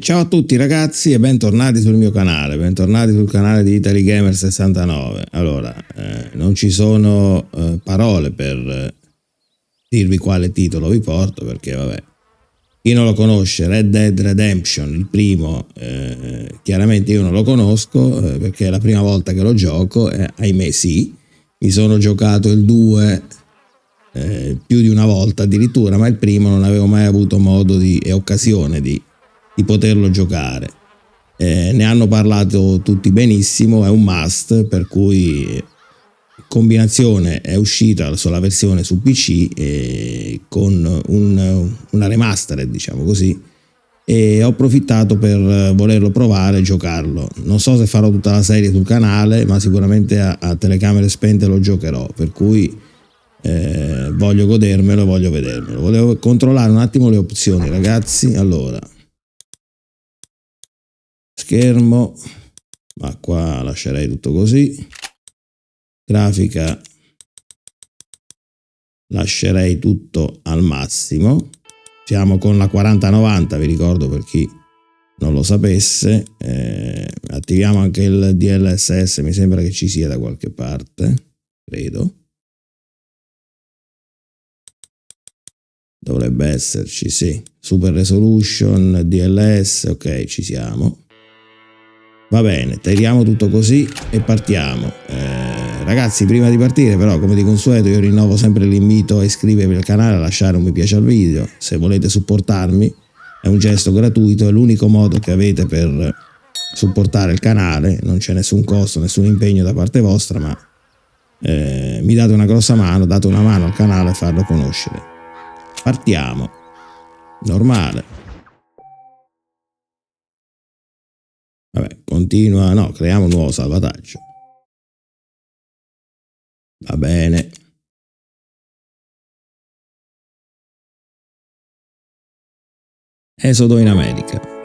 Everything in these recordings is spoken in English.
Ciao a tutti ragazzi e bentornati sul mio canale, bentornati sul canale di Italy Gamer 69. Allora, non ci sono parole per dirvi quale titolo vi porto, perché vabbè, chi non lo conosce, Red Dead Redemption, il primo, chiaramente io non lo conosco perché è la prima volta che lo gioco, ahimè sì, mi sono giocato il 2 più di una volta addirittura, ma il primo non avevo mai avuto modo e occasione di poterlo giocare. Ne hanno parlato tutti benissimo, è un must, per cui combinazione è uscita sulla versione su PC con una remastered, diciamo così, e ho approfittato per volerlo provare e giocarlo. Non so se farò tutta la serie sul canale, ma sicuramente a telecamere spente lo giocherò, per cui voglio godermelo, voglio vedermelo. Volevo controllare un attimo le opzioni, ragazzi. Allora, schermo, ma qua lascerei tutto così. Grafica lascerei tutto al massimo. Siamo con la 4090, vi ricordo per chi non lo sapesse. Attiviamo anche il DLSS, mi sembra che ci sia da qualche parte, credo. Dovrebbe esserci, sì. Super resolution, DLS, ok, ci siamo. Va bene, tiriamo tutto così e partiamo. Ragazzi, prima di partire però, come di consueto, io rinnovo sempre l'invito a iscrivervi al canale, a lasciare un mi piace al video. Se volete supportarmi, è un gesto gratuito, è l'unico modo che avete per supportare il canale. Non c'è nessun costo, nessun impegno da parte vostra, ma mi date una grossa mano, date una mano al canale a farlo conoscere. Partiamo. Normale. Vabbè, continua, no, creiamo un nuovo salvataggio. Va bene. Esodo in America.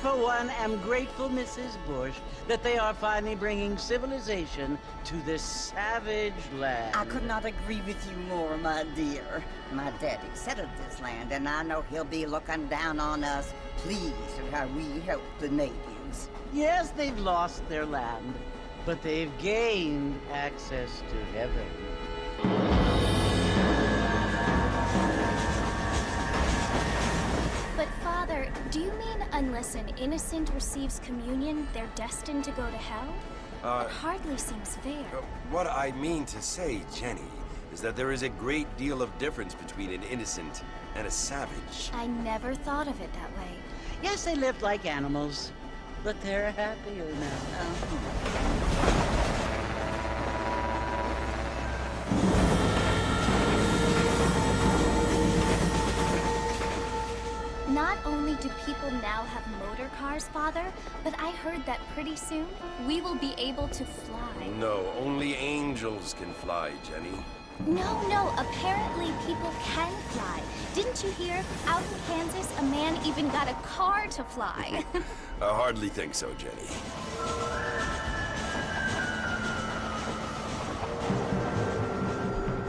For one, am grateful, Mrs. Bush, that they are finally bringing civilization to this savage land. I could not agree with you more, my dear. My daddy settled this land, and I know he'll be looking down on us, pleased at how we help the natives. Yes, they've lost their land, but they've gained access to heaven. But Father, do you mean unless an innocent receives communion, they're destined to go to hell? It hardly seems fair. What I mean to say, Jenny, is that there is a great deal of difference between an innocent and a savage. I never thought of it that way. Yes, they lived like animals, but they're happier now. Not only do people now have motor cars, Father, but I heard that pretty soon we will be able to fly. No, only angels can fly, Jenny. No, apparently people can fly. Didn't you hear? Out in Kansas, a man even got a car to fly. I hardly think so, Jenny.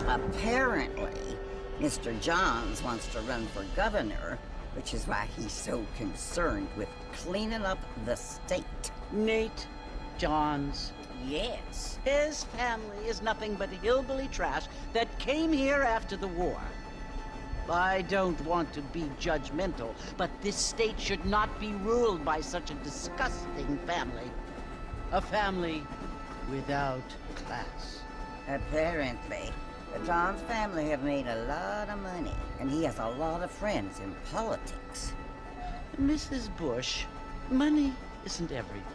Apparently, Mr. Johns wants to run for governor, which is why he's so concerned with cleaning up the state. Nate Johns. Yes. His family is nothing but hillbilly trash that came here after the war. I don't want to be judgmental, but this state should not be ruled by such a disgusting family. A family without class. Apparently. The Johns family have made a lot of money, and he has a lot of friends in politics. Mrs. Bush, money isn't everything.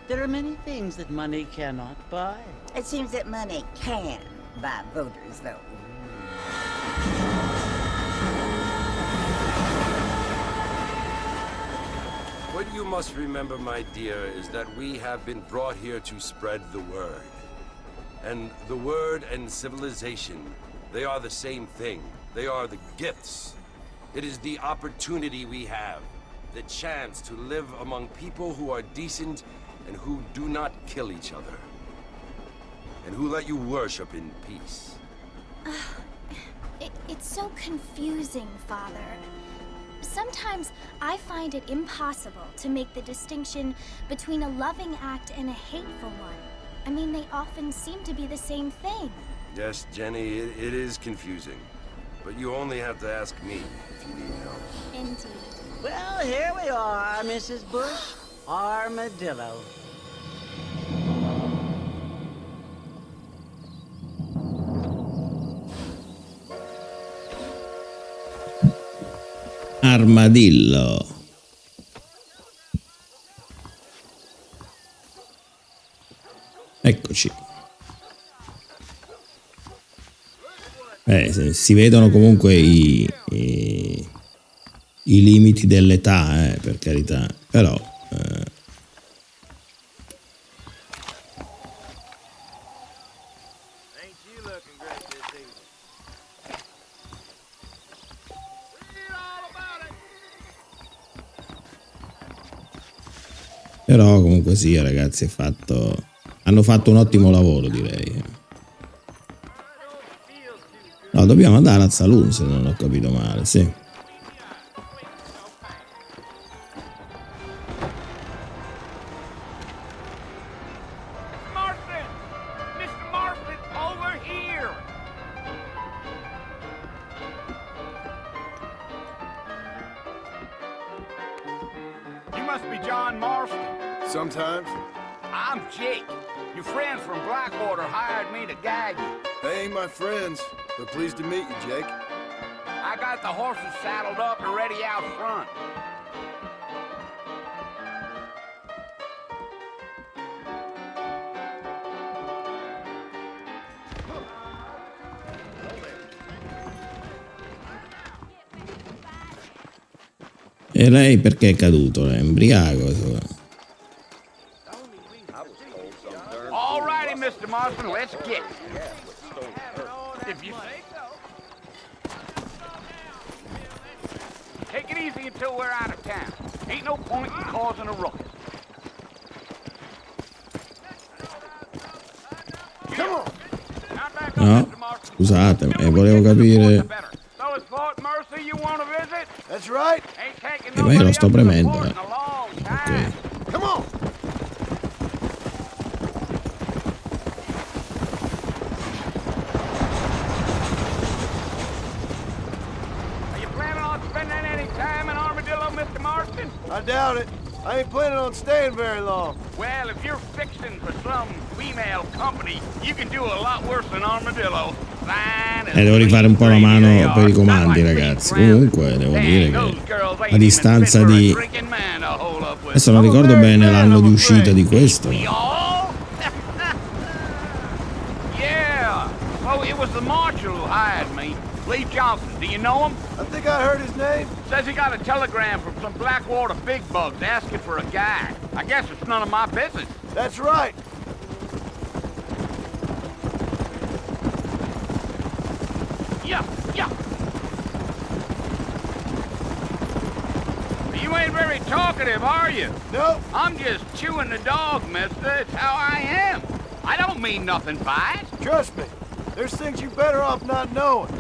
There are many things that money cannot buy. It seems that money can buy voters, though. What you must remember, my dear, is that we have been brought here to spread the word. And the word and civilization, they are the same thing. They are the gifts. It is the opportunity we have, the chance to live among people who are decent and who do not kill each other, and who let you worship in peace. It's so confusing, Father. Sometimes I find it impossible to make the distinction between a loving act and a hateful one. I mean, they often seem to be the same thing. Yes, Jenny, it is confusing. But you only have to ask me if you need help. Indeed. Well, here we are, Mrs. Bush. Armadillo. Armadillo. Eccoci. Si vedono comunque i limiti dell'età, per carità, però però comunque sì, ragazzi, hanno fatto un ottimo lavoro, direi. No, dobbiamo andare al saloon, se non ho capito male, sì. Mr. Marston, over here! You must be John Marston. Sometimes. I'm Jake. Your friends from Blackwater hired me to guide you. They ain't my friends, but pleased to meet you, Jake. I got the horses saddled up and ready out front. E lei perché è caduto? È embriaco. All righty, Mr. Marston, let's get it. If you say so. Take it easy until we're out of town. Ain't no point in causing a ruckus. Come on. No, scusate, volevo capire. That's right. Ma io lo sto premendo, Ok. Come on. spending any time in Armadillo, Mr. Marston? I doubt it. I ain't planning on staying very long. Well, if you're fixing for some female company, you can do a lot worse than Armadillo. Devo rifare un po' la mano per i comandi, ragazzi. Comunque, devo dire che a distanza di... Adesso non ricordo bene l'anno di uscita di questo. Yeah. Oh, it was the marshal who hired me. Lee Johnson, do you know him? I think I heard his name. Says he got a telegram from some Blackwater big bugs asking for a guy. I guess it's none of my business. That's right. Yeah. You ain't very talkative, are you? No. I'm just chewing the dog, mister. It's how I am. I don't mean nothing by it. Trust me. There's things you better off not knowing.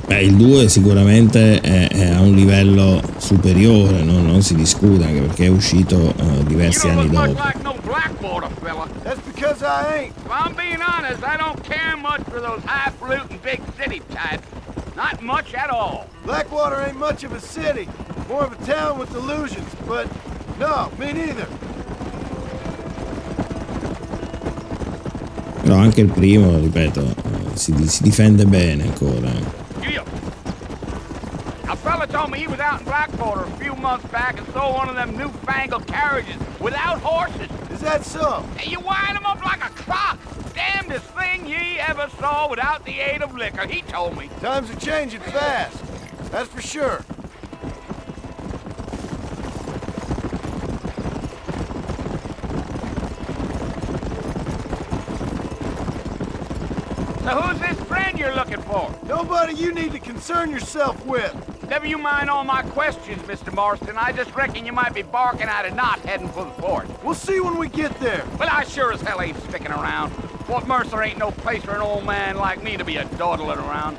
Beh, il 2 sicuramente è a un livello superiore, non si discute, anche perché è uscito diversi anni dopo. Like no Blackwater fella. That's because I ain't. If I'm being honest, I don't care much for those highfalutin big city types. Not much at all. Blackwater ain't much of a city. More of a town with illusions, but no, me neither. Però anche il primo, ripeto, si difende bene ancora. A fella told me he was out in Blackwater a few months back and saw one of them newfangled carriages without horses. Is that so? And you wind them up like a clock. Damnedest thing ye ever saw without the aid of liquor, he told me. Times are changing fast. That's for sure. So who's this friend you're looking for? Nobody you need to concern yourself with. Never you mind all my questions, Mr. Marston. I just reckon you might be barking out a knot heading for the fort. We'll see when we get there. Well, I sure as hell ain't sticking around. Fort Mercer ain't no place for an old man like me to be a dawdling around.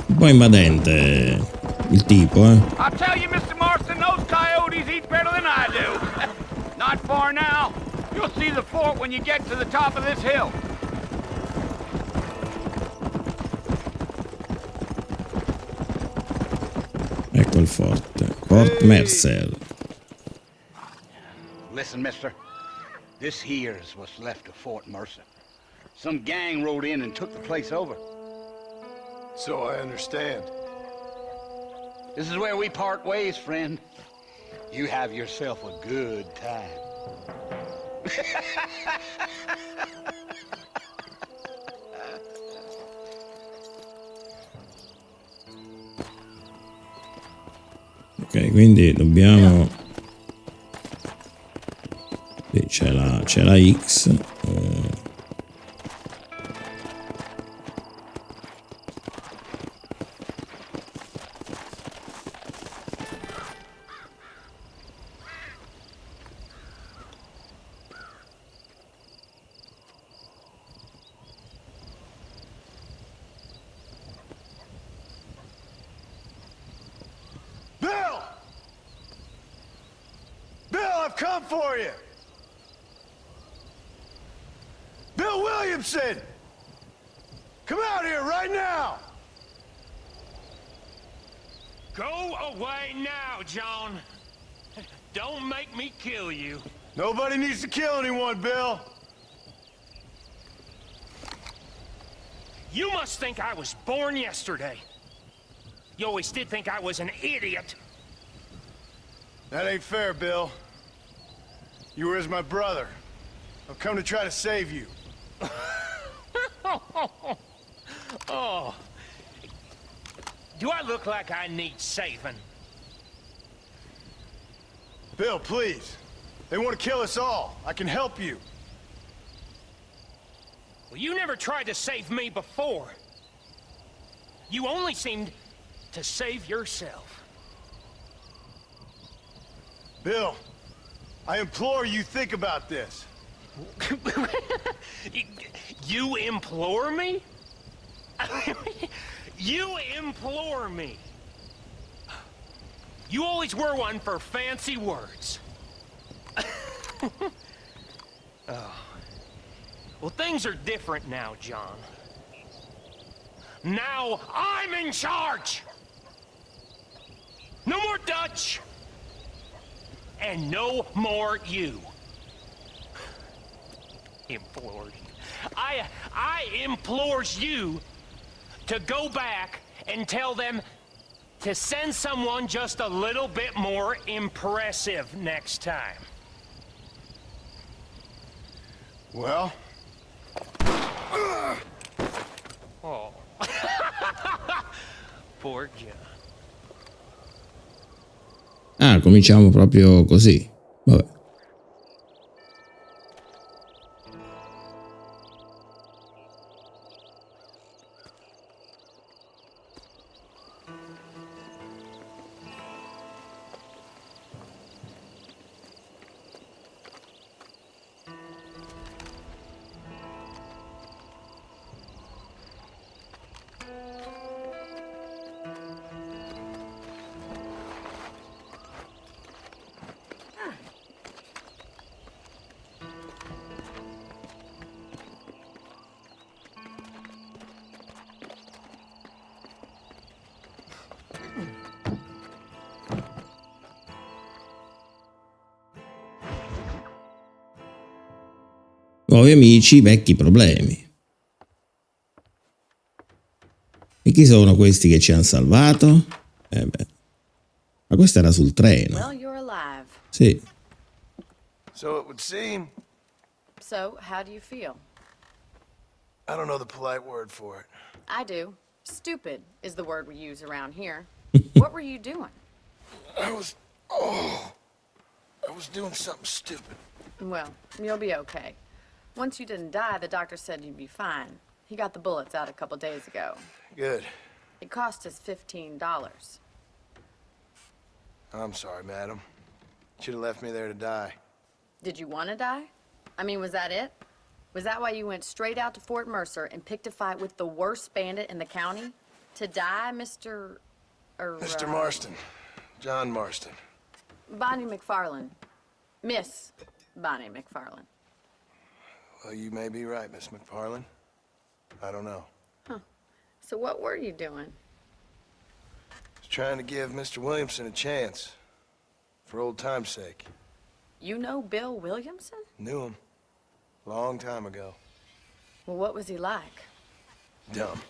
Un po' invadente il tipo, I'll tell you, Mr. Marston, those coyotes eat better than I do. Not far now. You'll see the fort when you get to the top of this hill. Ecco il forte. Fort Mercer. Listen, mister. This here's what's left of Fort Mercer. Some gang rode in and took the place over. So I understand. This is where we part ways, friend. You have yourself a good time. Ok, quindi dobbiamo... Sì, c'è la X. I've come for you! Bill Williamson! Come out here right now! Go away now, John. Don't make me kill you. Nobody needs to kill anyone, Bill. You must think I was born yesterday. You always did think I was an idiot. That ain't fair, Bill. You were as my brother. I've come to try to save you. Oh. Do I look like I need saving? Bill, please. They want to kill us all. I can help you. Well, you never tried to save me before. You only seemed to save yourself. Bill, I implore you think about this. You implore me? You implore me? You always were one for fancy words. Oh. Well, things are different now, John. Now I'm in charge! No more Dutch! And no more you. Implored. I implores you to go back and tell them to send someone just a little bit more impressive next time. Well? Oh. Poor John. Ah, cominciamo proprio così. Vabbè. Nuovi amici, vecchi problemi. E chi sono questi che ci hanno salvato? Beh. Ma questo era sul treno. Well, you're alive. Sì. So it would seem. So, how do you feel? I don't know the polite word for it. I do. Stupid is the word we use around here. What were you doing? I was doing something stupid. Well, you'll be okay. Once you didn't die, the doctor said you'd be fine. He got the bullets out a couple days ago. Good. It cost us $15. I'm sorry, madam. Should have left me there to die. Did you want to die? I mean, was that it? Was that why you went straight out to Fort Mercer and picked a fight with the worst bandit in the county? To die, Mr. Mr. Marston. John Marston. Bonnie McFarlane. Miss Bonnie McFarlane. Well, you may be right, Miss McFarlane. I don't know. So what were you doing? I was trying to give Mr. Williamson a chance. For old time's sake. You know Bill Williamson? Knew him. Long time ago. Well, what was he like? Dumb.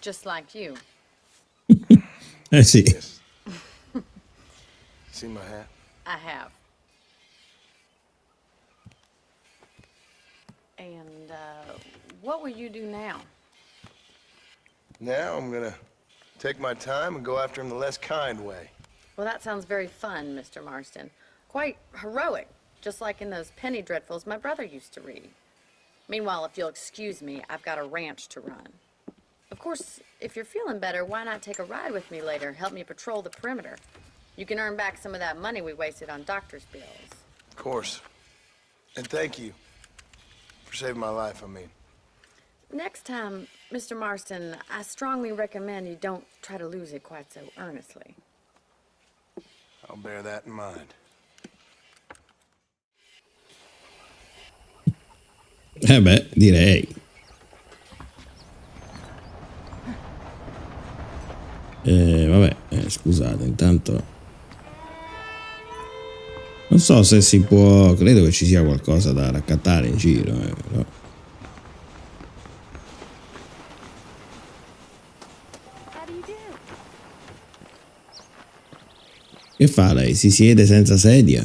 Just like you. Sì. Yes. See my hat? I have. And, what will you do now? Now I'm gonna take my time and go after him the less kind way. Well, that sounds very fun, Mr. Marston. Quite heroic, just like in those penny dreadfuls my brother used to read. Meanwhile, if you'll excuse me, I've got a ranch to run. Of course, if you're feeling better, why not take a ride with me later? Help me patrol the perimeter. You can earn back some of that money we wasted on doctor's bills. Of course. And thank you. For saving my life, I mean. Next time, Mr. Marston, I strongly recommend you don't try to lose it quite so earnestly. I'll bear that in mind. Beh, direi. Vabbè, scusate, intanto non so se si può, credo che ci sia qualcosa da raccattare in giro, però. Che fa lei? Si siede senza sedia?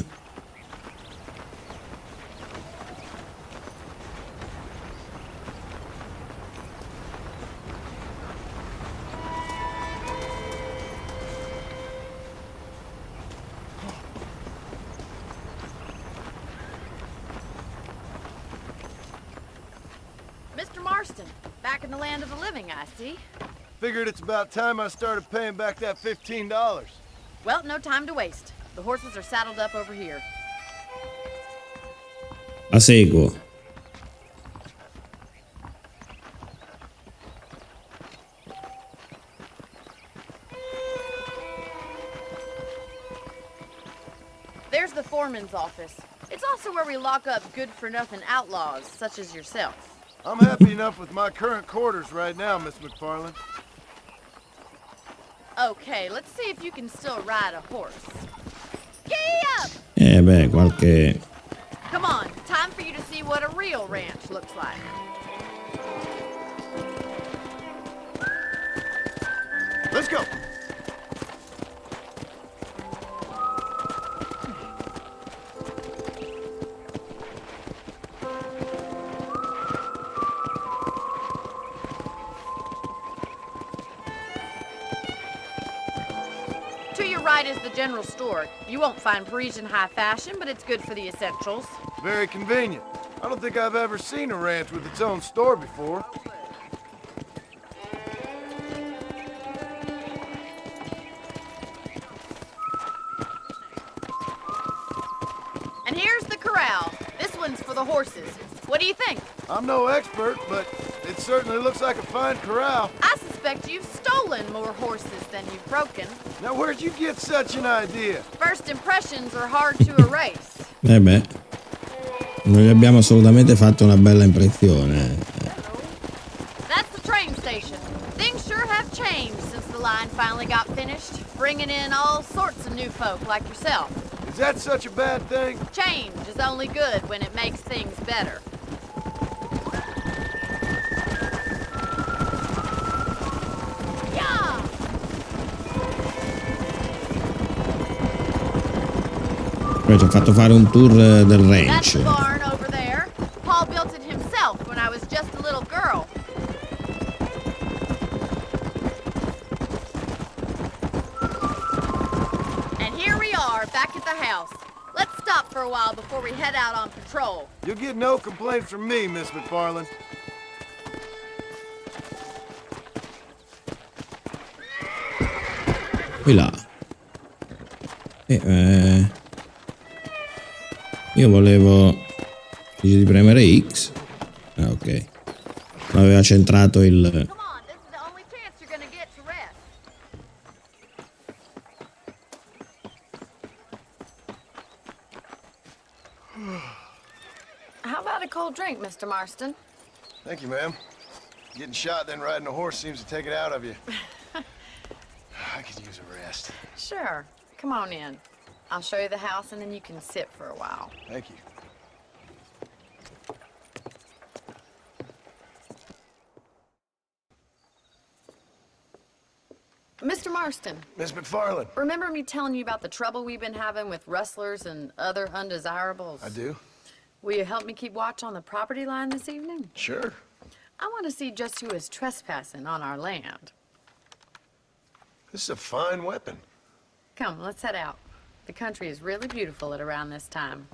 Mr. Marston, back in the land of the living, I see. Figured it's about time I started paying back that $15. Well, no time to waste. The horses are saddled up over here. La seguo. There's the foreman's office. It's also where we lock up good-for-nothing outlaws, such as yourself. I'm happy enough with my current quarters right now, Miss McFarland. Okay, let's see if you can still ride a horse. Giddy up! Beh, qualche... Come on, time for you to see what a real ranch looks like. Let's go. To your right is the general store. You won't find Parisian high fashion, but it's good for the essentials. Very convenient. I don't think I've ever seen a ranch with its own store before. And here's the corral. This one's for the horses. What do you think? I'm no expert, but it certainly looks like a fine corral. I suspect you've stolen more horses than you've broken. Now, where'd you get such an idea? First impressions are hard to erase. Beh, noi abbiamo assolutamente fatto una bella impressione. That's the train station. Things sure have changed since the line finally got finished, bringing in all sorts of new folk like yourself. Is that such a bad thing? Change is only good when it makes things better. Yeah! Poi ci ho fatto fare un tour del That's the ranch. barn over there. Paul built it himself when I was just a little girl. And here we are, back at the house. Let's stop for a while before we head out on patrol. You'll get no complaints from me, Miss McFarland. Qui là. Io volevo... Dice di premere X. Ah, ok. Non aveva centrato il... Come on, this is the only chance you're gonna get to rest. How about a cold drink, Mr. Marston? Thank you, ma'am. Getting shot, then riding a horse seems to take it out of you. I could use a rest. Sure. Come on in. I'll show you the house and then you can sit for a while. Thank you. Mr. Marston, Miss McFarland. remember me telling you about the trouble we've been having with rustlers and other undesirables? I do? Will you help me keep watch on the property line this evening? Sure. I want to see just who is trespassing on our land. This is a fine weapon. Come, let's head out. The country is really beautiful at around this time.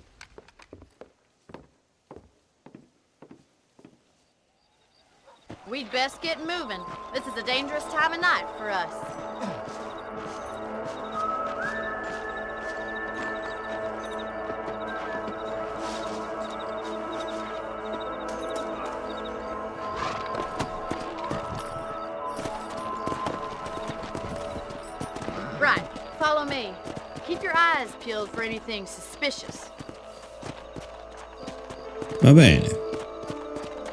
We'd best get moving. This is a dangerous time of night for us. Right, follow me. Keep your eyes peeled for anything suspicious. Va bene.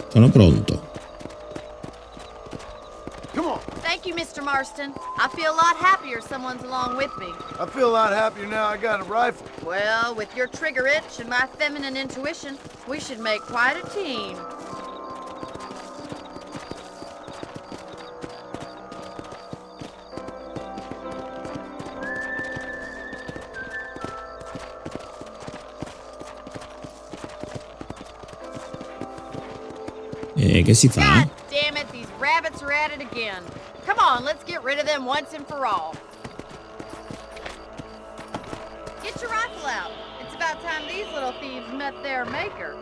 Sono pronto. Come on. Thank you, Mr. Marston. I feel a lot happier someone's along with me. I feel a lot happier now I got a rifle. Well, with your trigger itch and my feminine intuition, we should make quite a team. E che si fa? God damn it, these rabbits are at it again. Come on, let's get rid of them once and for all. Get your rifle out. It's about time these little thieves met their maker.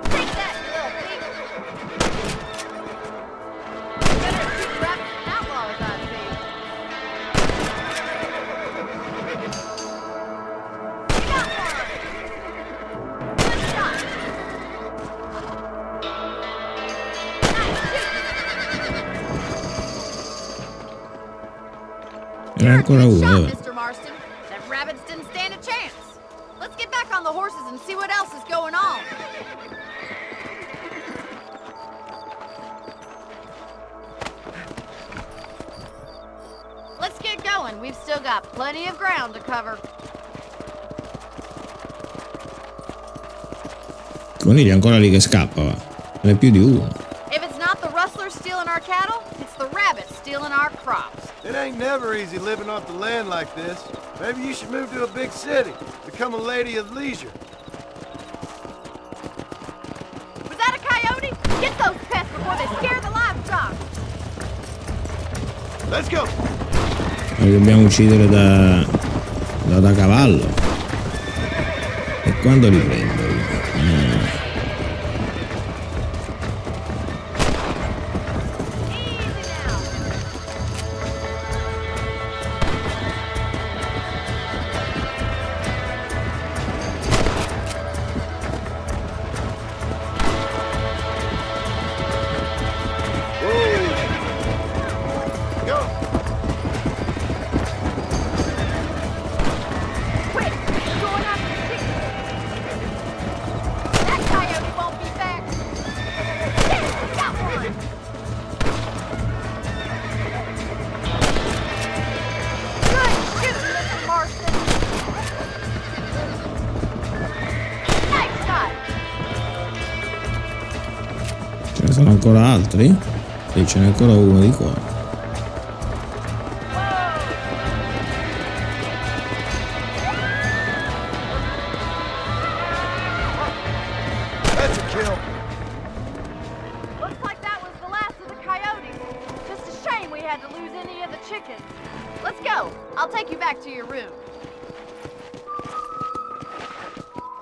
Take that, you little thief. Better keep rabbits and outlaws, I see. You got one. Good shot. Nice shoot. Era ancora Good uno. shot, Vabbè. Mr. Marston. Them rabbits didn't stand a chance. Let's get back on the horses and see what else is going on. Let's get going. We've still got plenty of ground to cover. Coniglia ancora lì che scappa, va. Non è più di uno. If it's not the rustlers stealing our cattle, it's the rabbits stealing our crops. It ain't never easy living off the land like this. Maybe you should move to a big city. Become a lady of leisure. Was that a coyote? Get those pests before they scare the livestock. Let's go. Li dobbiamo uccidere da cavallo. E quando li prendo? Ce ne sono ancora altri? Sì, ce n'è ancora uno di qua. That's a kill. Looks like that was the last of the coyotes. Just a shame we had to lose any of the chickens. Let's go. I'll take you back to your room.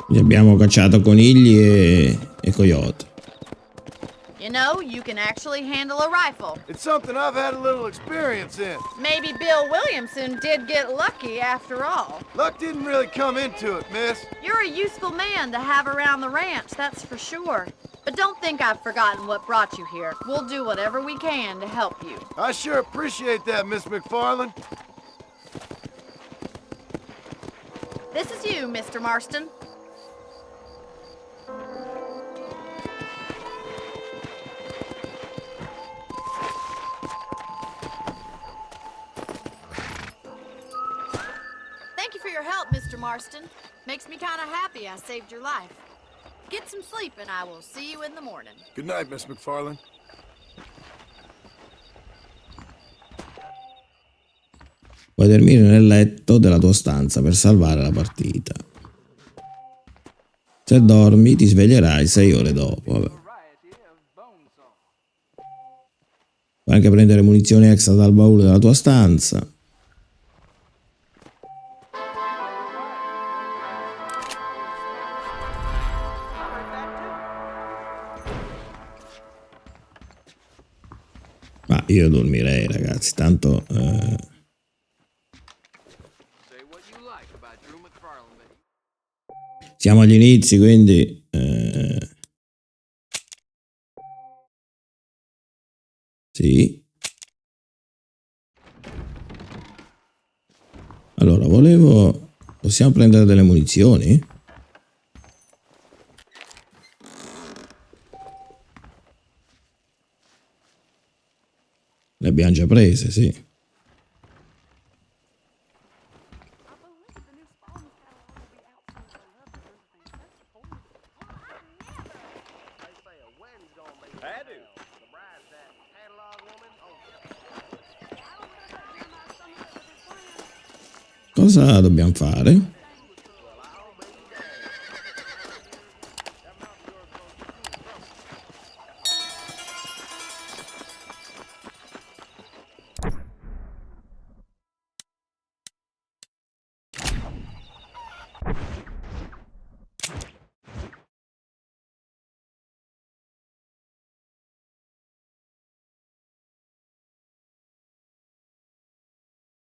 Li abbiamo cacciato conigli e coyote. You know, you can actually handle a rifle. It's something I've had a little experience in. Maybe Bill Williamson did get lucky after all. Luck didn't really come into it, miss. You're a useful man to have around the ranch, that's for sure. But don't think I've forgotten what brought you here. We'll do whatever we can to help you. I sure appreciate that, Miss McFarland. This is you, Mr. Marston. Thank you for your help, Mr. Marston. Makes me kind of happy I saved your life. Get some sleep and I will see you in the morning. Good night, Miss McFarland. Puoi dormire nel letto della tua stanza per salvare la partita. Se dormi ti sveglierai 6 ore dopo. Vabbè. Puoi anche prendere munizioni extra dal baule della tua stanza. Ma io dormirei, ragazzi, tanto siamo agli inizi, quindi sì. Allora, possiamo prendere delle munizioni? Le abbiamo già prese, sì. Cosa dobbiamo fare?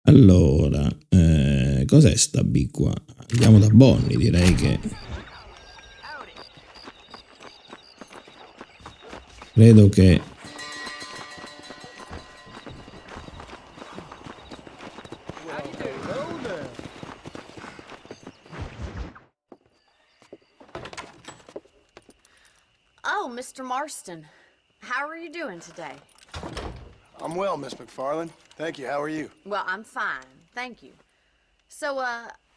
Allora, cos'è sta B qua? Andiamo da Bonnie, direi che... Credo che... Oh, Mr. Marston. How are you doing today? I'm well, Miss McFarland. Thank you. How are you? Well, I'm fine. Thank you. So,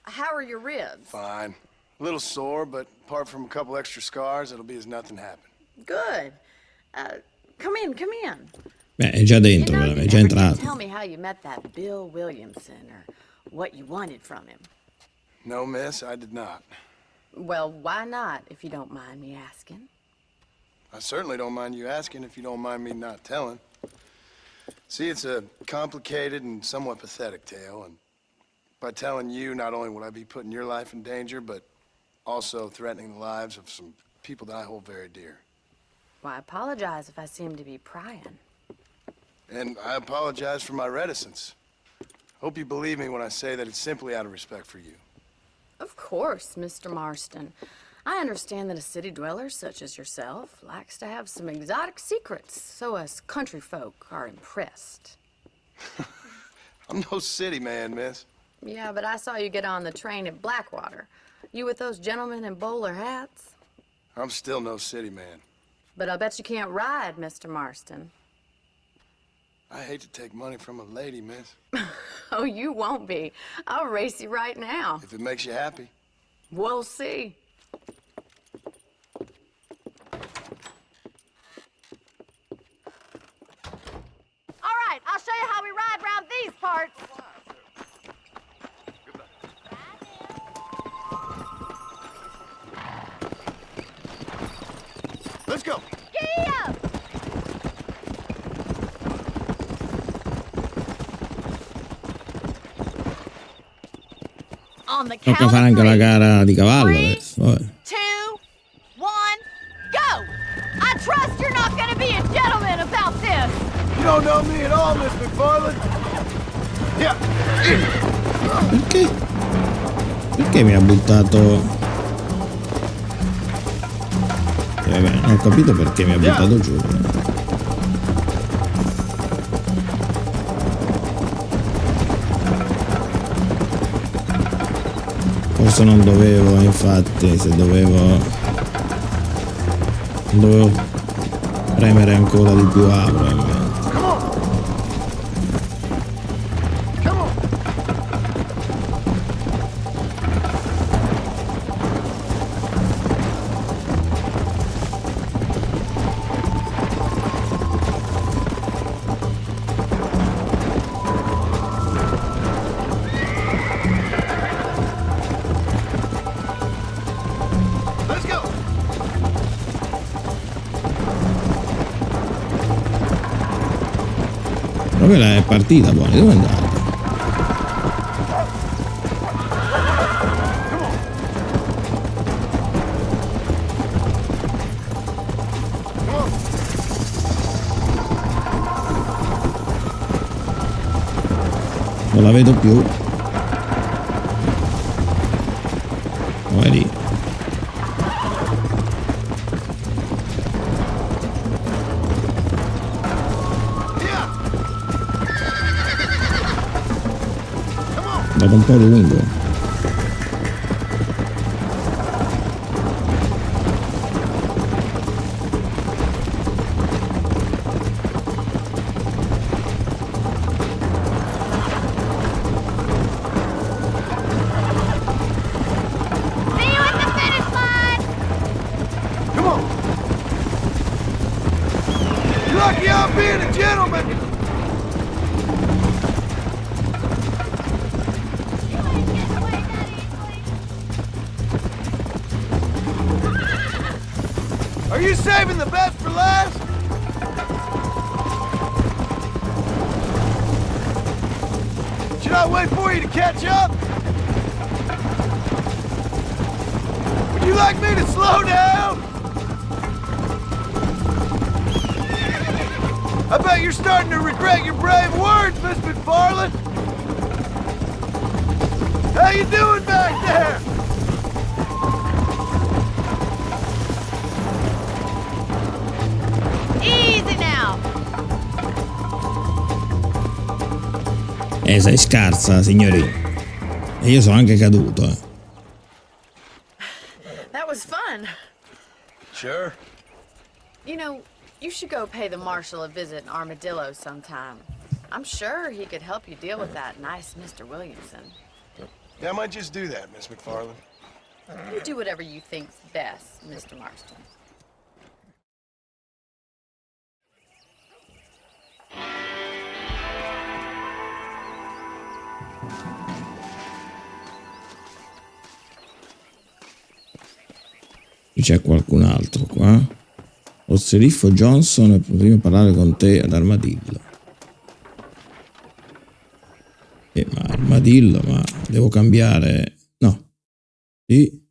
how are your ribs? Fine. A little sore, but apart from a couple extra scars, it'll be as nothing happened. Good. Come in, come in. Beh, è già dentro, You è già never did entrato. tell me how you met that Bill Williamson or what you wanted from him. No, miss, I did not. Well, why not, if you don't mind me asking? I certainly don't mind you asking if you don't mind me not telling. See, it's a complicated and somewhat pathetic tale, and by telling you, not only would I be putting your life in danger, but also threatening the lives of some people that I hold very dear. Well, I apologize if I seem to be prying. And I apologize for my reticence. Hope you believe me when I say that it's simply out of respect for you. Of course, Mr. Marston. I understand that a city dweller such as yourself likes to have some exotic secrets, so us country folk are impressed. I'm no city man, miss. Yeah, but I saw you get on the train at Blackwater. You with those gentlemen in bowler hats? I'm still no city man. But I bet you can't ride, Mr. Marston. I hate to take money from a lady, miss. Oh, you won't be. I'll race you right now. If it makes you happy. We'll see. All right, I'll show you how we ride around these parts. Let's go. Giddy up! On the count Tocca fare anche of la three. gara di cavallo 3, adesso. Vabbè. 2, 1, go! I trust you're not gonna be a gentleman about this. You don't know me at all, Miss McFarland. Yeah. Perché? Perché mi ha buttato? Vabbè, non ho capito perché mi ha buttato giù. Forse non dovevo, infatti, se dovevo premere ancora di più A probabilmente. Ma quella è partita, buona, dove è andata? Non la vedo più. Oh, è lì. Dopo un po' lungo. See you at the finish line! Come on. You're lucky I'm being a gentleman. You ain't getting away that easily. Are you saving the best for last? Should I wait for you to catch up? Would you like me to slow down? I bet you're starting to regret your brave words, Miss McFarland. How you doing back there? Easy now. Sei scarsa, signorina. E io sono anche caduto. That was fun. Sure. You know, you should go pay the marshal a visit in Armadillo sometime. I'm sure he could help you deal with that nice Mr. Williamson. Yeah, I might just do that, Miss McFarland. You do whatever you think's best, Mr. Marston. C'è qualcun altro qua? Lo sceriffo Johnson, potremmo parlare con te ad Armadillo. Ma Armadillo, ma devo cambiare? No. Sì.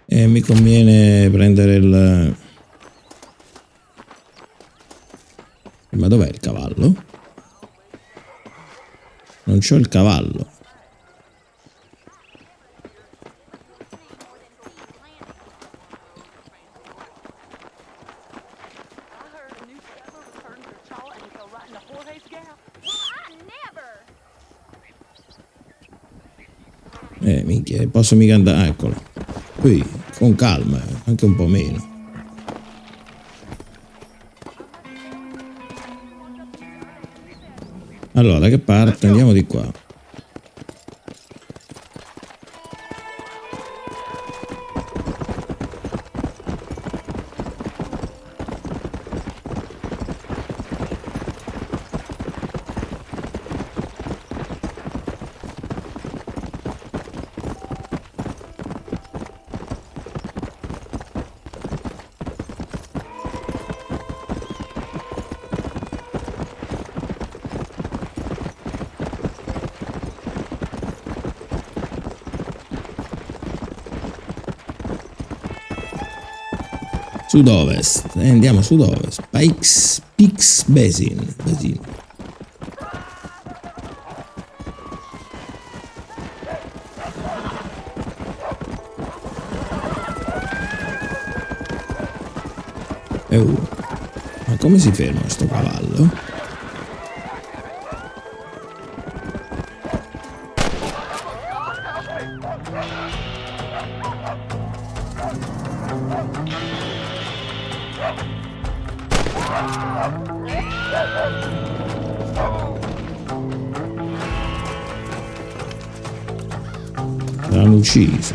Mi conviene prendere il... Ma dov'è il cavallo? Non c'ho il cavallo. Minchia, posso mica andare, eccolo. Qui, con calma, anche un po' meno. Allora, da che parte? Andiamo di qua. Sud-ovest, andiamo sud-ovest. Pix Basin. Ma come si ferma sto cavallo? L'hanno ucciso.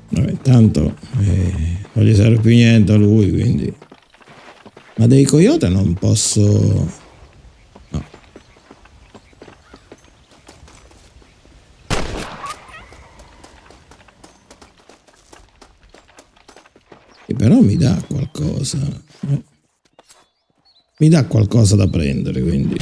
Vabbè, intanto non gli serve più niente a lui, quindi. Ma dei coyote non posso. No. E però mi dà qualcosa. Mi dà qualcosa da prendere, quindi.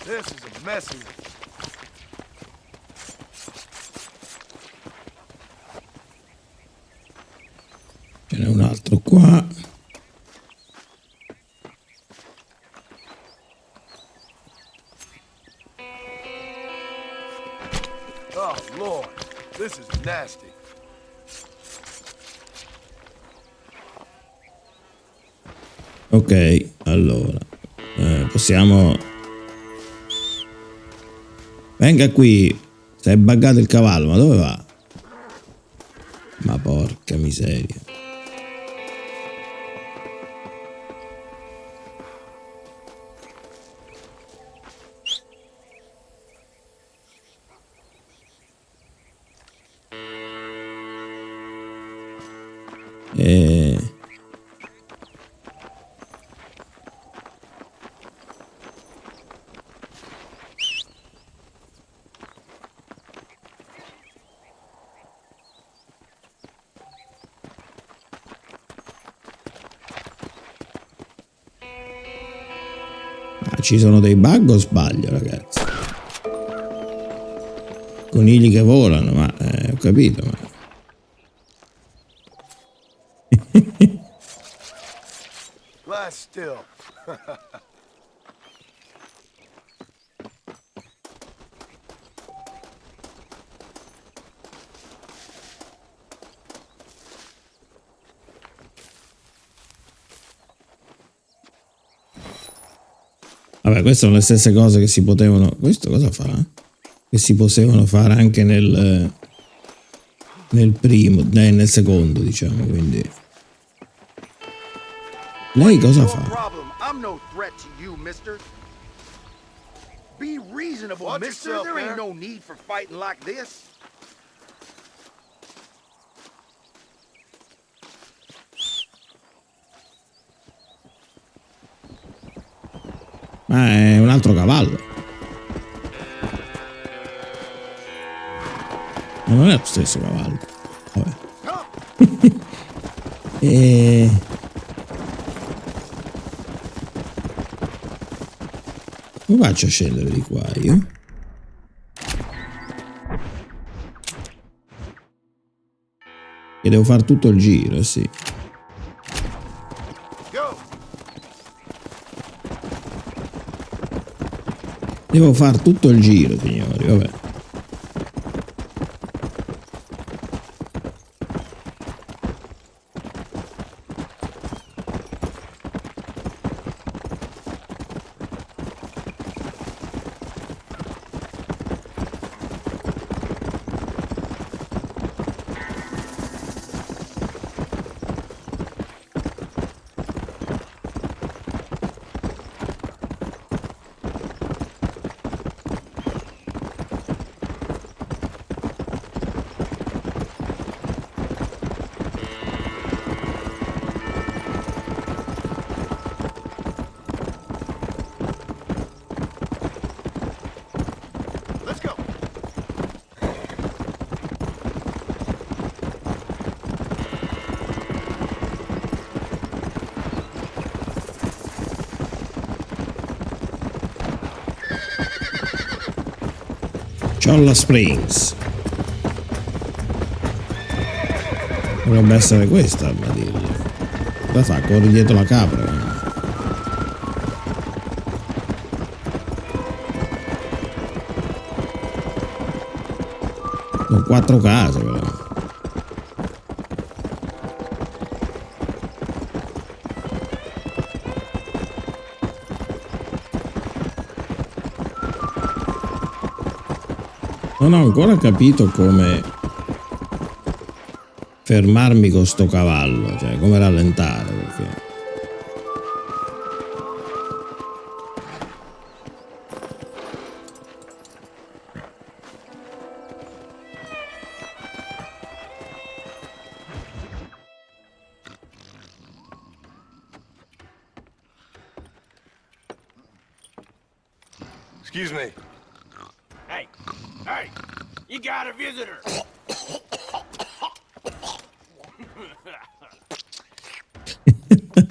This is a messy one. Ce n'è un altro qua. Oh Lord, this is nasty. Ok, allora possiamo. Venga qui, si è buggato il cavallo, ma dove va? Ma porca miseria. ci sono dei bug o sbaglio, ragazzi? Conigli che volano, ma ho capito, ma... Lie still. Vabbè, queste sono le stesse cose che si potevano... Questo cosa fa? Che si potevano fare anche nel primo, nel secondo, diciamo, quindi... Lei cosa fa? I'm no threat to you, mister. Be reasonable, Watch mister. yourself, There ain't man. no need for fighting like this. Ma è un altro cavallo. Ma non è lo stesso cavallo. Vabbè. E... come faccio a scendere di qua io? E devo fare tutto il giro, sì. Devo fare tutto il giro, signori, vabbè. Cholla Springs. Dovrebbe essere questa, a dirlo. Cosa fa? Corri dietro la capra. Sono 4 case, però. Non ho ancora capito come fermarmi con sto cavallo, cioè come rallentare, perché... Excuse me. Hey, hey, you got a visitor.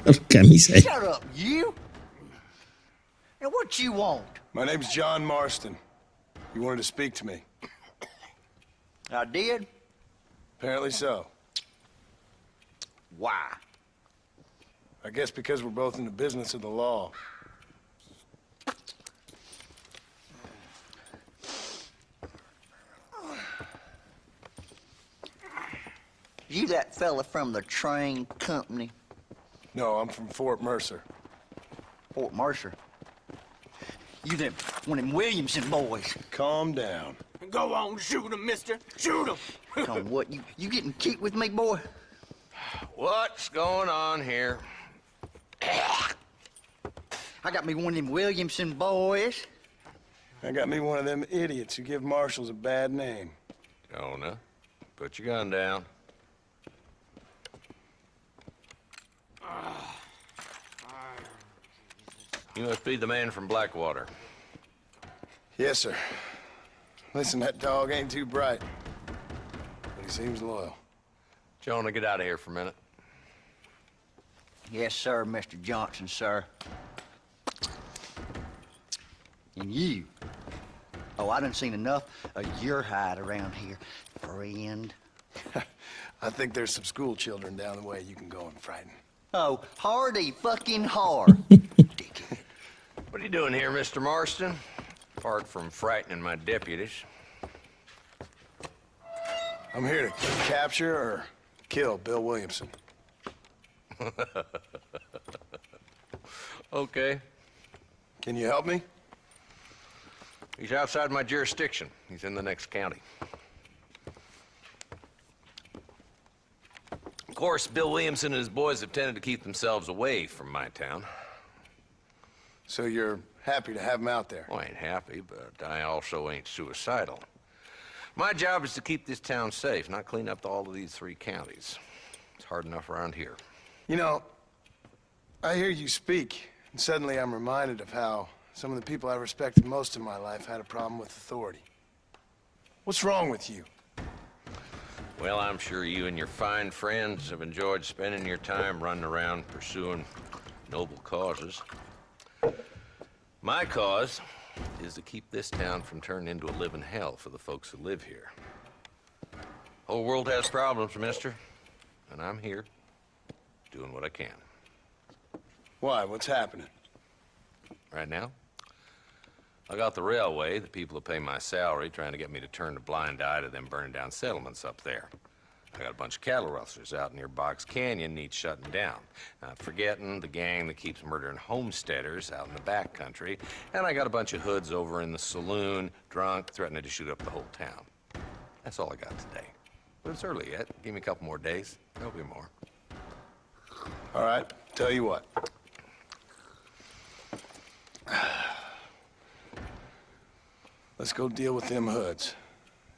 Porca miseria. Shut up, you! And what you want? My name's John Marston. You wanted to speak to me. I did? Apparently so. Why? I guess because we're both in the business of the law. You that fella from the train company? No, I'm from Fort Mercer. Fort Mercer? You them, one of them Williamson boys. Calm down. Go on, shoot him, mister. Shoot him. On what, you getting cute with me, boy? What's going on here? I got me one of them Williamson boys. I got me one of them idiots who give marshals a bad name. Jonah, put your gun down. You must be the man from Blackwater. Yes, sir. Listen, that dog ain't too bright, but he seems loyal. Jonah, get out of here for a minute. Yes, sir, Mr. Johnson, sir. And you. Oh, I done seen enough of your hide around here, friend. I think there's some school children down the way you can go and frighten. Oh, hardy fucking hard. Dickhead. What are you doing here, Mr. Marston? Apart from frightening my deputies. I'm here to capture or kill Bill Williamson. Okay. Can you help me? He's outside my jurisdiction. He's in the next county. Of course, Bill Williamson and his boys have tended to keep themselves away from my town. So you're happy to have him out there? Well, I ain't happy, but I also ain't suicidal. My job is to keep this town safe, not clean up all of these 3 counties. It's hard enough around here. You know, I hear you speak, and suddenly I'm reminded of how some of the people I respected most in my life had a problem with authority. What's wrong with you? Well, I'm sure you and your fine friends have enjoyed spending your time running around pursuing noble causes. My cause is to keep this town from turning into a living hell for the folks who live here. Whole world has problems, mister, and I'm here doing what I can. Why? What's happening? Right now, I got the railway, the people who pay my salary, trying to get me to turn a blind eye to them burning down settlements up there. I got a bunch of cattle rustlers out near Box Canyon needs shutting down. Not forgetting the gang that keeps murdering homesteaders out in the back country. And I got a bunch of hoods over in the saloon, drunk, threatening to shoot up the whole town. That's all I got today. But it's early yet. Give me a couple more days. There'll be more. All right, tell you what. Let's go deal with them hoods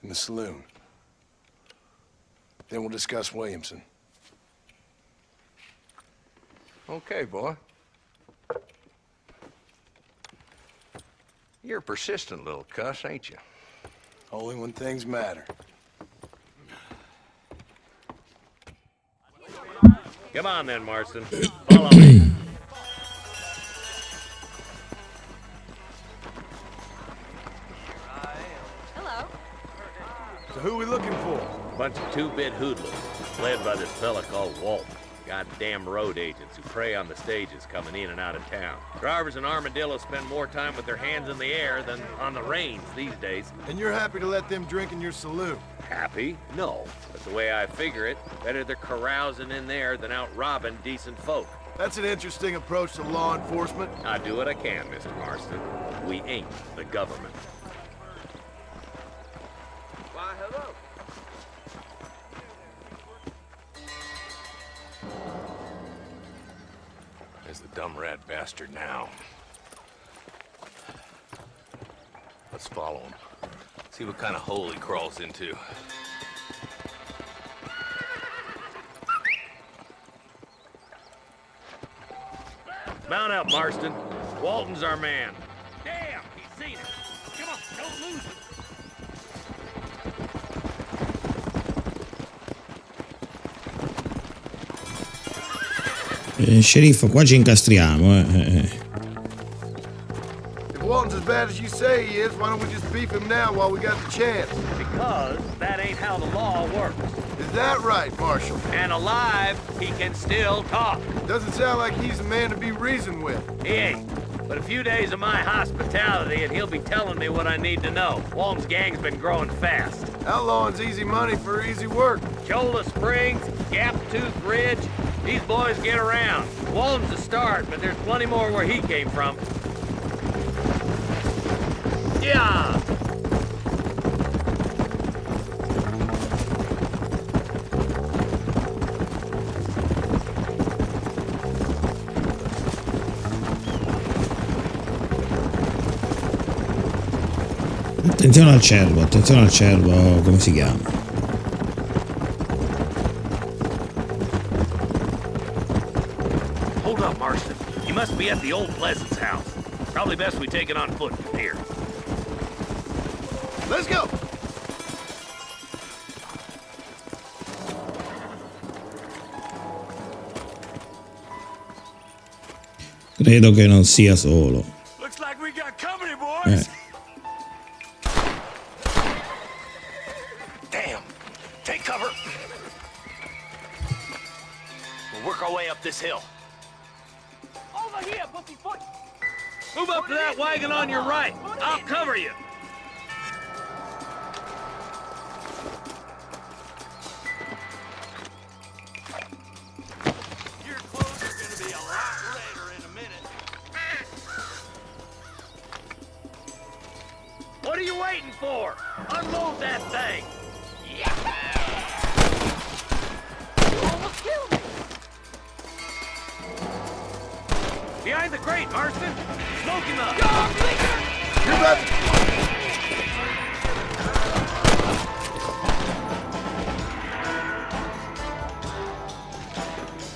in the saloon. Then we'll discuss Williamson. Okay, boy. You're a persistent little cuss, ain't you? Only when things matter. Come on then, Marston. Follow me. Hello. So who are we looking for? Bunch of 2-bit hoodlums, led by this fella called Walt. Goddamn road agents who prey on the stages coming in and out of town. Drivers in Armadillo spend more time with their hands in the air than on the reins these days. And you're happy to let them drink in your saloon? Happy? No. But the way I figure it, better they're carousing in there than out robbing decent folk. That's an interesting approach to law enforcement. I do what I can, Mr. Marston. We ain't the government. Why, hello. There's the dumb rat bastard now. Let's follow him. See what kind of hole he crawls into. Mount up, Marston. Walton's our man. Damn, he's seen it. Come on, don't lose it. Sceriffo, qua ci incastriamo. If Walton's as bad as you say he is, why don't we just beef him now while we got the chance? Because that ain't how the law works. Is that right, Marshal? And alive, he can still talk. Doesn't sound like he's a man to be reasoned with. He ain't. But a few days of my hospitality and he'll be telling me what I need to know. Walton's gang's been growing fast. Outlawing's easy money for easy work. Cholla Springs, Gap Tooth Ridge, these boys get around. Walton's the start, but there's plenty more where he came from. Yeah! Attenzione al cervo, come si chiama? Hold up, Marston. You must be at the old Pleasance house. Probably best we take it on foot from here. Let's go! Credo che non sia solo. Looks like we got company, boy. work our way up this hill. Over here, pussyfoot! Move up to that wagon on your right. I'll cover you. Your clothes are gonna be a lot redder in a minute. What are you waiting for? Unload that thing. You almost killed me! Behind the crate, Marston. Smoke him up. Dog licker! You bet.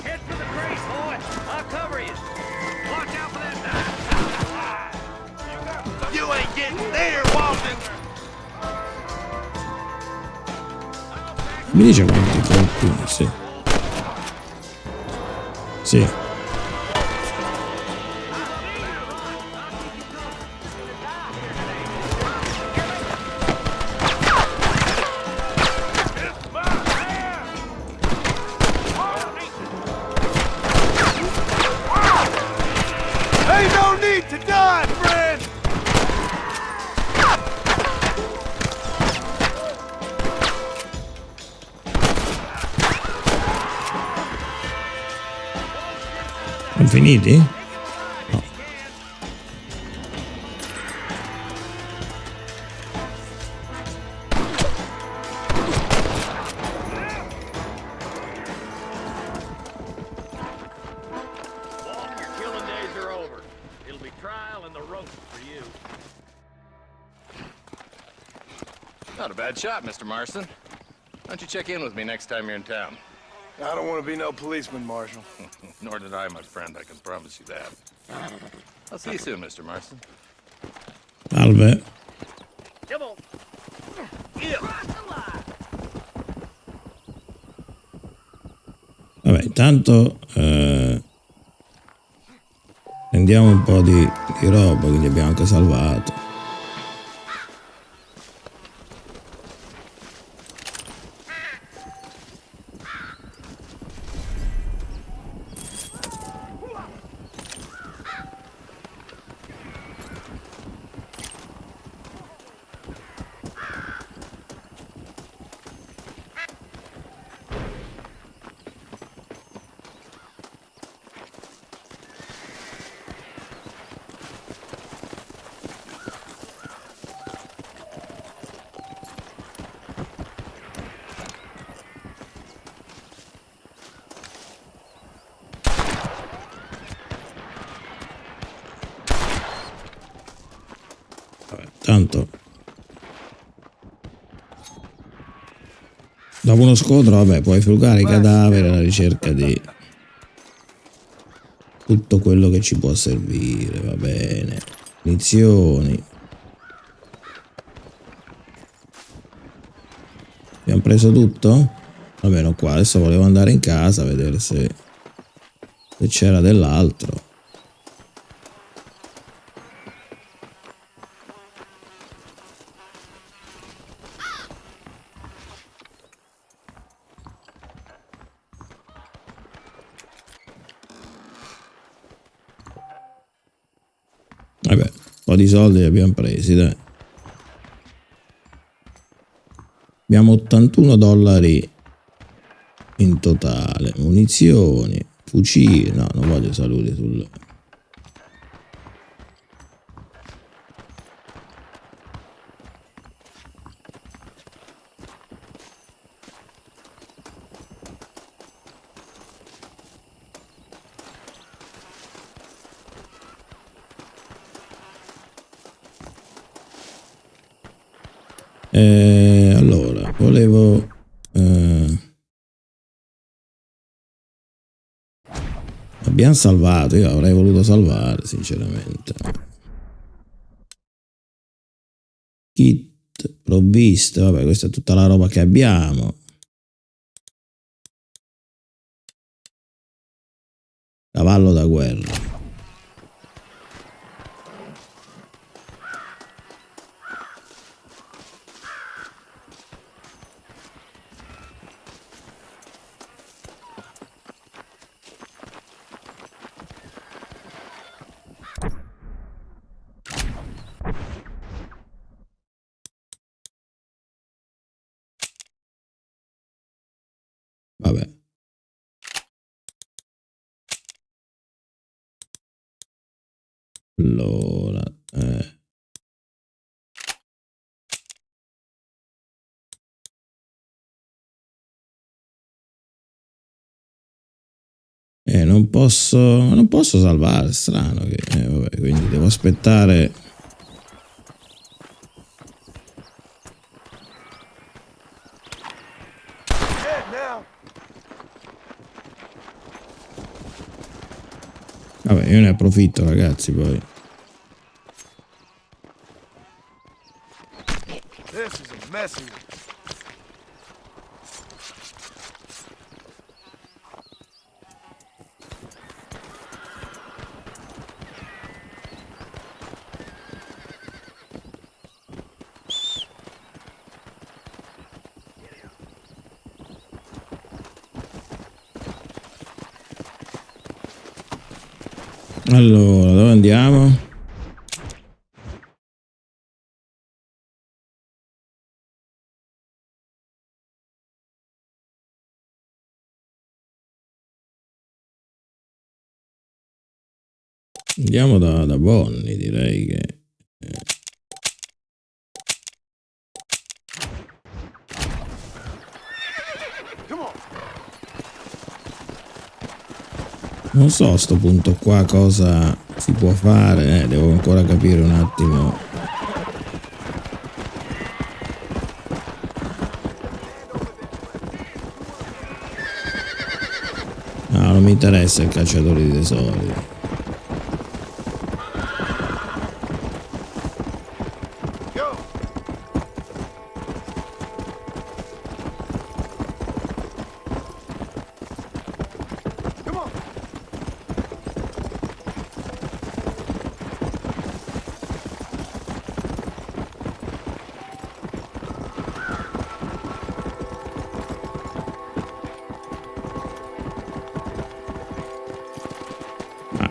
Head for the crate, boy. I'll cover you. Watch out for that knife. You ain't getting there, Walton! Mi dice quanti colpi? Sì. Sì. Ain't no need to die, friend! Sono finiti? No. Walt, your killing days are over. It'll be trial and the rope for you. Not a bad shot, Mr. Marston. Why don't you check in with me next time you're in town? I don't want to be no policeman, Marshal. Nor did I, my friend. I can promise you that. I'll see you soon, Mr. Marston. Salve. Come on. Yeah. Vabbè, intanto prendiamo un po' di roba, quindi abbiamo anche salvato. Tanto dopo uno scontro, vabbè, puoi frugare i cadaveri alla ricerca di tutto quello che ci può servire, va bene. Munizioni. Abbiamo preso tutto? Almeno qua. Adesso volevo andare in casa a vedere se c'era dell'altro. Vabbè, un po' di soldi li abbiamo presi, dai. Abbiamo 81 dollari in totale. Munizioni, fucili. No, non voglio saluti sul... Allora, volevo abbiamo salvato, io avrei voluto salvare sinceramente. Kit, provviste, vabbè, questa è tutta la roba che abbiamo. Cavallo da guerra. Vabbè. Allora, non posso salvare, strano che vabbè, quindi devo aspettare. Vabbè, io ne approfitto, ragazzi, poi. This is a messy one. Allora, dove andiamo? Andiamo da Bonnie, direi che... Non so a sto punto qua cosa si può fare, devo ancora capire un attimo. No, non mi interessa il cacciatore di tesori.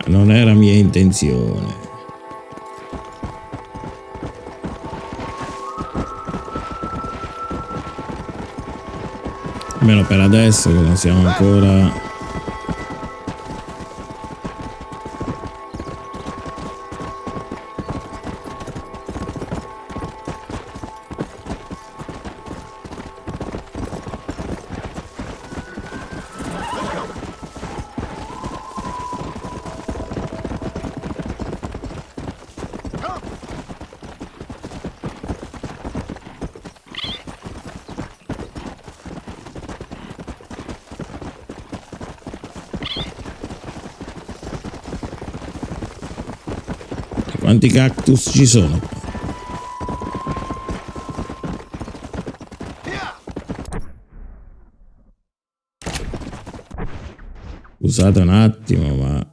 Non era mia intenzione. Almeno per adesso che non siamo ancora... Quanti cactus ci sono? Scusate un attimo, ma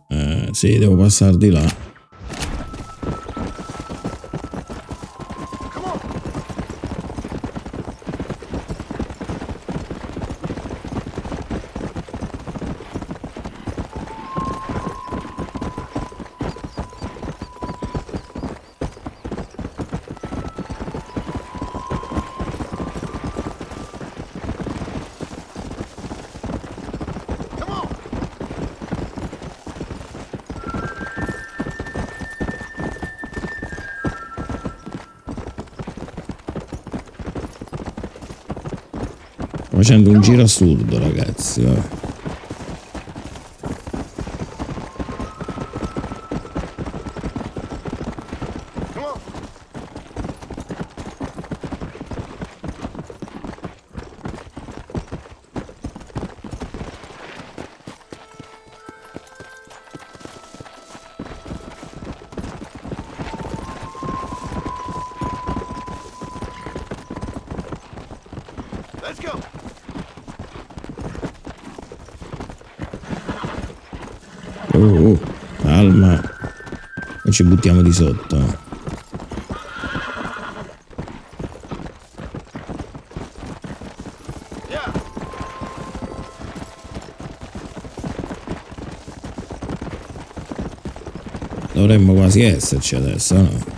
sì, devo passare di là. Facendo un giro assurdo, ragazzi, vabbè. Let's go. Calma, e ci buttiamo di sotto. Dovremmo quasi esserci adesso, no?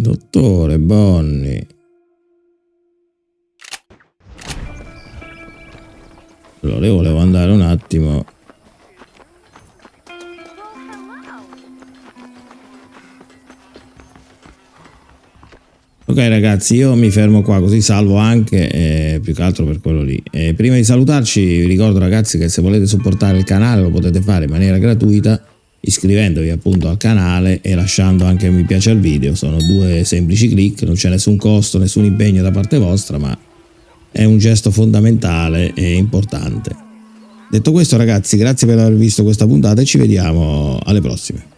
Dottore Bonnie. Allora io volevo andare un attimo. Ok ragazzi, io mi fermo qua così salvo anche, più che altro per quello lì. Prima di salutarci vi ricordo ragazzi che se volete supportare il canale lo potete fare in maniera gratuita iscrivendovi appunto al canale e lasciando anche un mi piace al video. Sono 2 semplici click, non c'è nessun costo, nessun impegno da parte vostra, ma è un gesto fondamentale e importante. Detto questo ragazzi, grazie per aver visto questa puntata e ci vediamo alle prossime.